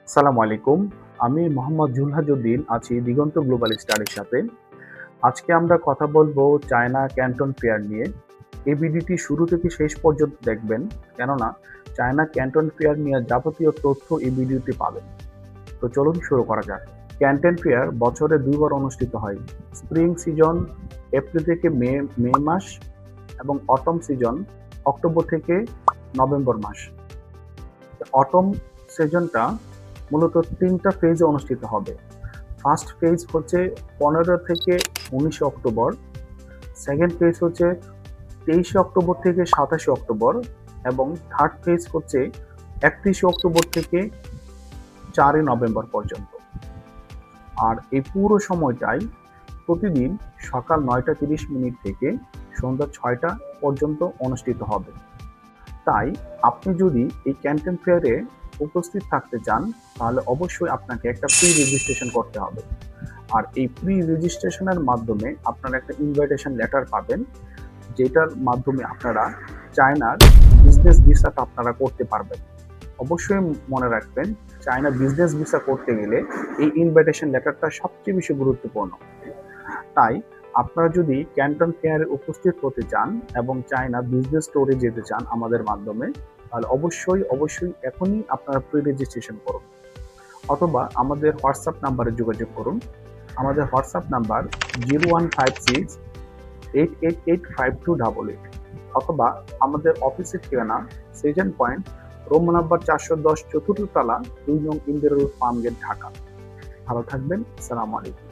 আসসালামু আলাইকুম। আমি মোহাম্মদ জুলহাজউদ্দিন আছি দিগন্ত গ্লোবাল স্টাডির সাথে। আজকে আমরা কথা বলবো চায়না ক্যান্টন ফেয়ার নিয়ে। এই ভিডিওটি শুরু থেকে শেষ পর্যন্ত দেখবেন, কেননা চায়না ক্যান্টন ফেয়ার নিয়ে যাবতীয় তথ্য এই ভিডিওতে পাবেন। তো চলুন শুরু করা যাক। ক্যান্টন ফেয়ার বছরে ২ বার অনুষ্ঠিত হয়। স্প্রিং সিজন এপ্রিল থেকে মে মাস এবং অটম সিজন অক্টোবর থেকে নভেম্বর মাস। অটম সিজনটা মূলত ৩টা ফেজে অনুষ্ঠিত হবে। ফার্স্ট ফেজ হচ্ছে ১৫ থেকে ১৯ অক্টোবর, সেকেন্ড ফেজ হচ্ছে ২৩ অক্টোবর থেকে ২৭ অক্টোবর এবং থার্ড ফেজ হচ্ছে ৩১ অক্টোবর থেকে ৪ নভেম্বর পর্যন্ত। আর এই পুরো সময়টাই প্রতিদিন সকাল ৯টা ৩০ থেকে সন্ধ্যা ৬টা পর্যন্ত অনুষ্ঠিত হবে। তাই আপনি যদি এই ক্যান্টন ফেয়ারে উপস্থিত থাকতে চান, তাহলে অবশ্যই আপনাকে একটা প্রি রেজিস্ট্রেশন করতে হবে। আর এই প্রি রেজিস্ট্রেশনের মাধ্যমে আপনারা একটা ইনভাইটেশন লেটার পাবেন, যেটার মাধ্যমে আপনারা চায়নার বিজনেস ভিসাটা আপনারা করতে পারবেন। অবশ্যই মনে রাখবেন, চায়না বিজনেস ভিসা করতে গেলে এই ইনভাইটেশন লেটারটা সবচেয়ে বেশি গুরুত্বপূর্ণ। তাই আপনারা যদি ক্যান্টন ফেয়ারে উপস্থিত হতে চান এবং চায়না বিজনেস ট্যুরে যেতে চান আমাদের মাধ্যমে, তাহলে অবশ্যই এখনই আপনারা প্রি রেজিস্ট্রেশন করুন, অথবা আমাদের হোয়াটসঅ্যাপ নাম্বারে যোগাযোগ করুন। আমাদের হোয়াটসঅ্যাপ নাম্বার 0156888528, অথবা আমাদের অফিসের ঠিকানা সেজান পয়েন্ট, রুম নাম্বার ৪১০, চতুর্থ তলা, ২ নং ইন্দিরা রোড, ফার্মগেট, ঢাকা। ভালো থাকবেন। আসসালামু আলাইকুম।